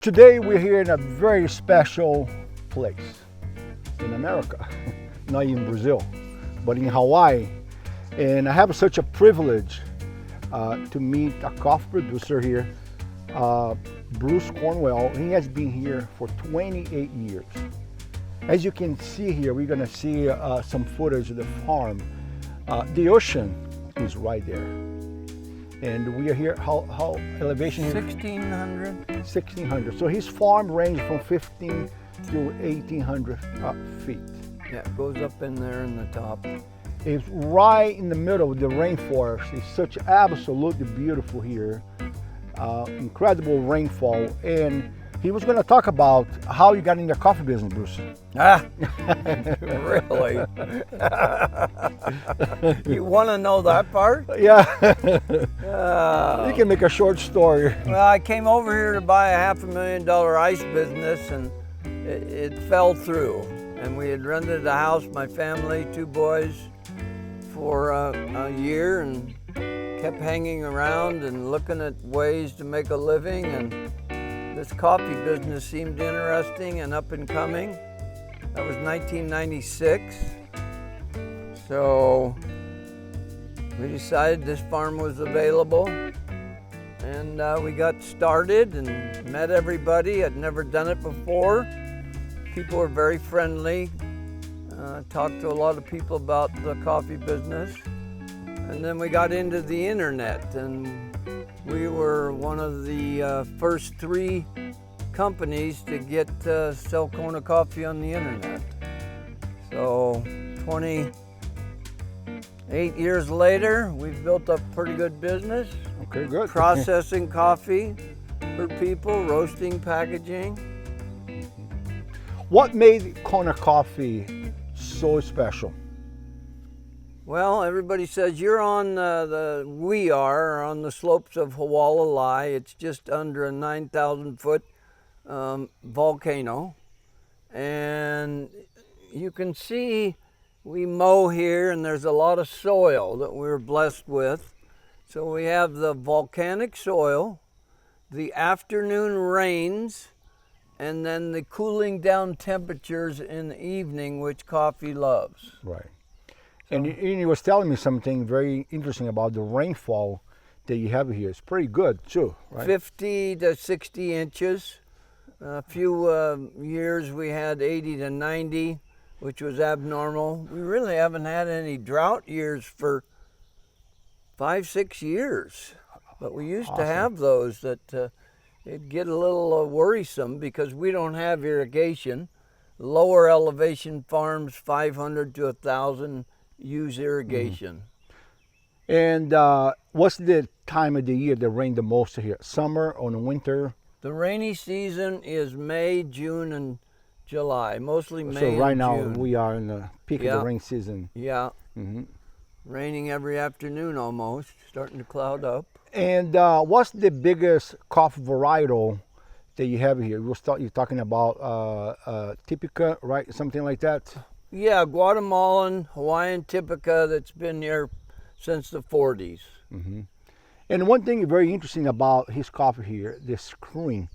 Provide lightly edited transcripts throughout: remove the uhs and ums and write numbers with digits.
Today we're here in a very special place in America, not in Brazil, but in Hawaii. And I have such a privilege to meet a coffee producer here, Bruce Cornewell. He has been here for 28 years. As you can see here, we're gonna see some footage of the farm. The ocean is right there. And we are here, how elevation here? 1,600. 1,600. So his farm ranges from 15 to 1,800 feet. Yeah, it goes up in there in the top. It's right in the middle of the rainforest. It's such absolutely beautiful here. Incredible rainfall. And he was going to talk about how you got in the coffee business, Bruce. Ah, really? You want to know that part? Yeah. You can make a short story. Well, I came over here to buy a $500,000 ice business, and it fell through. And we had rented a house, my family, 2 boys, for a year, and kept hanging around and looking at ways to make a living. And this coffee business seemed interesting and up and coming. That was 1996. So we decided this farm was available, and we got started and met everybody. I'd never done it before. People were very friendly. Talked to a lot of people about the coffee business. And then we got into the internet, and we were one of the first 3 companies to get sell Kona coffee on the internet. So 28 years later, we've built up a pretty good business. Okay, good. Processing coffee for people, roasting, packaging. What made Kona coffee so special? Well, everybody says you're on we are on the slopes of Hualalai. It's just under a 9,000 foot volcano. And you can see we mow here, and there's a lot of soil that we're blessed with. So we have the volcanic soil, the afternoon rains, and then the cooling down temperatures in the evening, which coffee loves. Right. And you was telling me something very interesting about the rainfall that you have here. It's pretty good too, right? 50 to 60 inches. A few years we had 80 to 90, which was abnormal. We really haven't had any drought years for 5-6 years. But we used to have those that it'd get a little worrisome because we don't have irrigation. Lower elevation farms, 500 to 1,000, use irrigation. And what's the time of the year that rain the most here? Summer or the winter? The rainy season is May, June, and July. Mostly May. So right and now June. we are in the peak of the rain season. Yeah. Mm-hmm. Raining every afternoon almost, starting to cloud up. And what's the biggest coffee varietal that you have here? You're talking about Typica, right? Something like that? Yeah, Guatemalan, Hawaiian Typica that's been here since the 40s. Mm-hmm. And one thing very interesting about his coffee here, the screwing,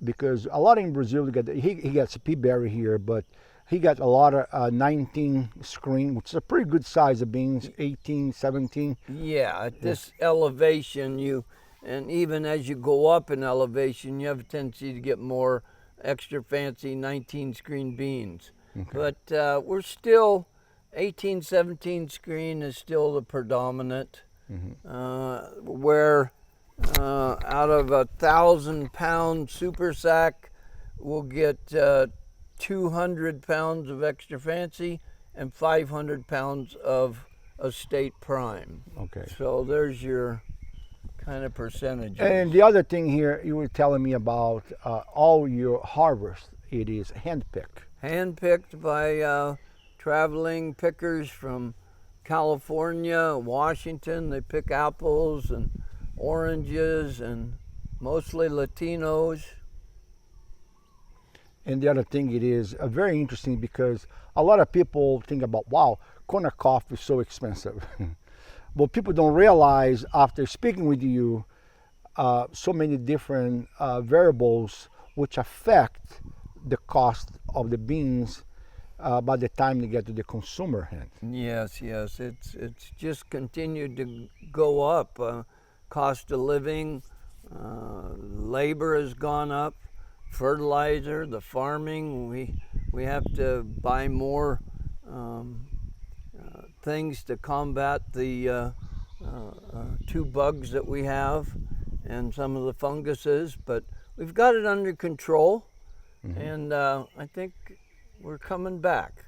because a lot in Brazil, he gets a pea berry here, but he got a lot of 19 screen, which is a pretty good size of beans, 18, 17. Yeah, at this elevation, and even as you go up in elevation, you have a tendency to get more extra fancy 19 screen beans. Okay. But we're still, 18, 17 screen is still the predominant, where out of 1,000-pound super sack, we'll get 200 pounds of extra fancy and 500 pounds of estate prime. Okay. So there's your kind of percentages. And the other thing here, you were telling me about all your harvest, it is hand-picked. Hand-picked by traveling pickers from California, Washington. They pick apples and oranges, and mostly Latinos. And the other thing, it is very interesting because a lot of people think about, wow, Kona coffee is so expensive. But people don't realize after speaking with you, so many different variables which affect the cost of the beans by the time they get to the consumer hand. Yes, it's just continued to go up. Cost of living, labor has gone up, fertilizer, the farming. We have to buy more things to combat the 2 bugs that we have and some of the funguses, but we've got it under control, and I think we're coming back.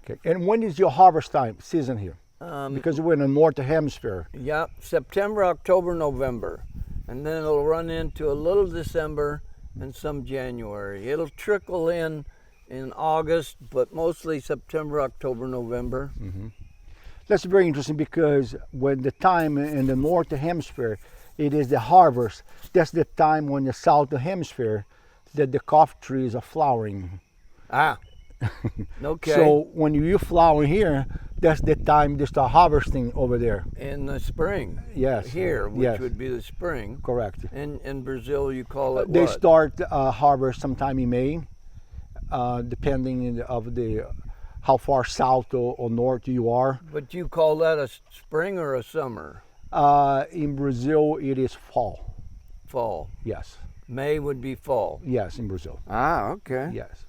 Okay. And when is your harvest time season here? Because we're in the northern hemisphere. Yeah, September, October, November, and then it'll run into a little December and some January. It'll trickle in August, but mostly September, October, November. That's very interesting, because when the time in the northern hemisphere, it is the harvest. That's the time when the southern hemisphere, that the coffee trees are flowering. Ah, okay. So when you flower here, that's the time they start harvesting over there. In the spring. Yes. Here, which Yes. would be the spring. Correct. In Brazil, you call it They what? start harvest sometime in May, depending of the how far south or north you are. But you call that a spring or a summer? In Brazil, it is fall. Fall. Yes. May would be fall. Yes, in Brazil. Ah, okay. Yes.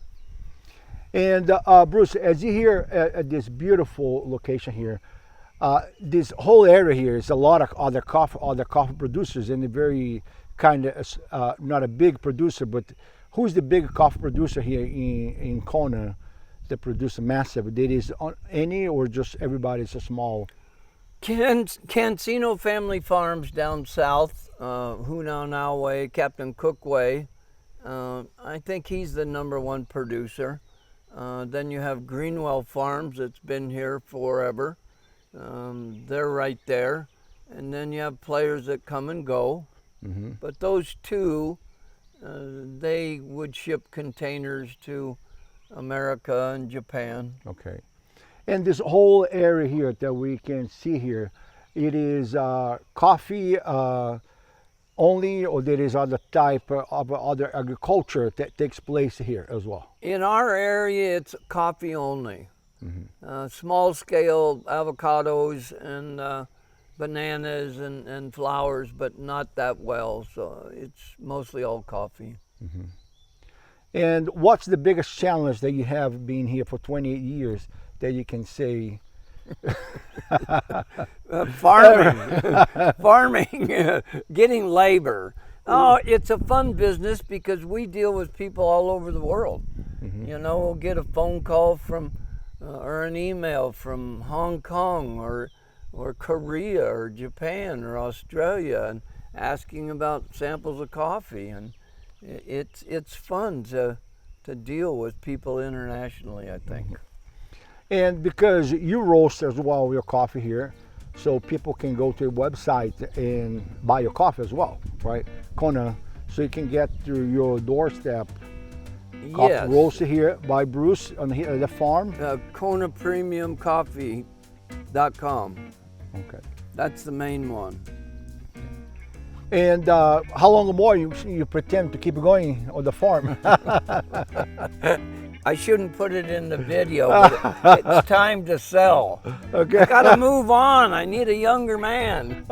And Bruce, as you hear at this beautiful location here, this whole area here is a lot of other coffee producers, and a very kind of not a big producer, but who's the big coffee producer here in Kona that produce a massive? There is any, or just everybody's a small? Cancino Family Farms down south, Hualalai Way, Captain Cook Way. I think he's the #1 producer. Then you have Greenwell Farms, that's been here forever. They're right there. And then you have players that come and go. But those 2, they would ship containers to America and Japan. Okay. And this whole area here that we can see here, it is coffee only, or there is other type of other agriculture that takes place here as well? In our area, it's coffee only. Small scale avocados and bananas and flowers, but not that well. So it's mostly all coffee. And what's the biggest challenge that you have been here for 28 years that you can say? Farming, getting labor. Oh, it's a fun business because we deal with people all over the world. You know, we'll get a phone call from or an email from Hong Kong or Korea or Japan or Australia, and asking about samples of coffee, and it's fun to deal with people internationally, I think. And because you roast as well your coffee here, so people can go to your website and buy your coffee as well, right? Kona, so you can get through your doorstep. Coffee Yes. roasted here by Bruce on the farm. KonaPremiumCoffee.com. Okay. That's the main one. And how long more you pretend to keep going on the farm? I shouldn't put it in the video, but it's time to sell. Okay. I gotta move on. I need a younger man.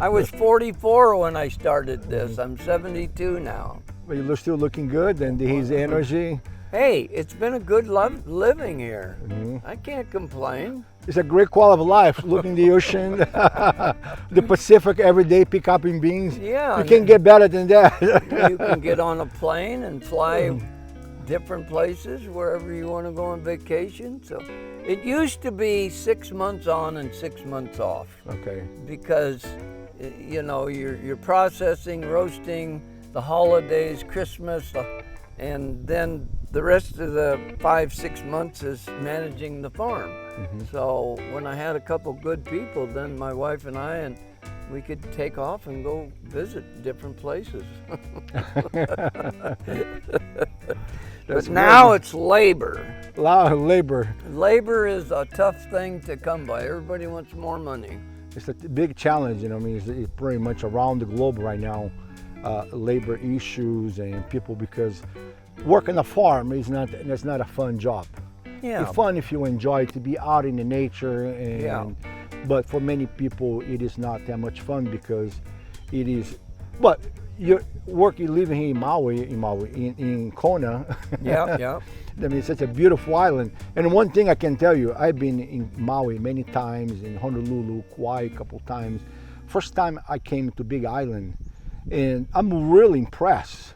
I was 44 when I started this. I'm 72 now. But you're still looking good, and his energy. Hey, it's been a good living here. I can't complain. It's a great quality of life, looking the ocean, the Pacific every day, pick up in beans. Yeah. You can't get better than that. You can get on a plane and fly different places wherever you want to go on vacation. So it used to be 6 months on and 6 months off. Okay. Because you know you're processing, roasting, the holidays, Christmas, and then the rest of the 5-6 months is managing the farm. So when I had a couple good people, then my wife and we could take off and go visit different places. But now it's labor. A lot of labor. Labor is a tough thing to come by. Everybody wants more money. It's a big challenge, you know. I mean, it's pretty much around the globe right now. labor issues and people, because working a farm is not a fun job. Yeah. It's fun if you enjoy to be out in the nature, and Yeah. but for many people it is not that much fun because it is. But you're living here in Kona. Yeah, yeah. I mean, it's such a beautiful island. And one thing I can tell you, I've been in Maui many times, in Honolulu, Kauai a couple times. First time I came to Big Island, and I'm really impressed.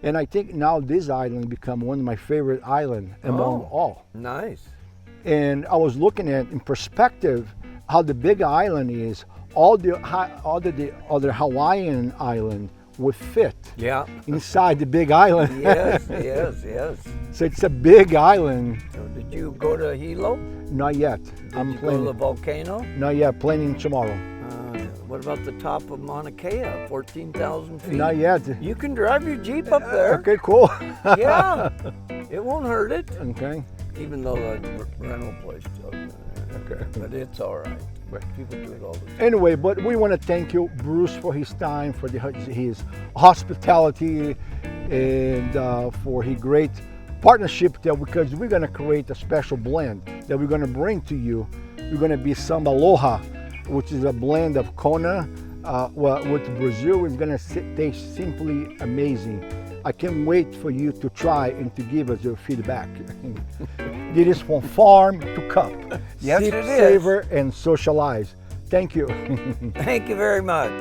And I think now this island become one of my favorite islands among all. Nice. And I was looking at in perspective how the Big Island is. All the other Hawaiian island would fit Yeah. inside the Big Island. Yes, yes. So it's a big island. So did you go to Hilo? Not yet. I'm Did you go to planning. the volcano? Not yet. Planning tomorrow. What about the top of Mauna Kea, 14,000 feet? Not yet. You can drive your Jeep up there. Okay, cool. Yeah, it won't hurt it. Okay. Even though the rental place does. Okay. But it's all right. People do it all the time. Anyway, but we want to thank you, Bruce, for his time, for his hospitality, and for his great partnership there, because we're going to create a special blend that we're going to bring to you. We're going to be Samba Aloha, which is a blend of Kona with Brazil. It's going to taste simply amazing. I can't wait for you to try and to give us your feedback. It is from farm to cup. Yes, Sip, it is. savor, and socialize. Thank you. Thank you very much.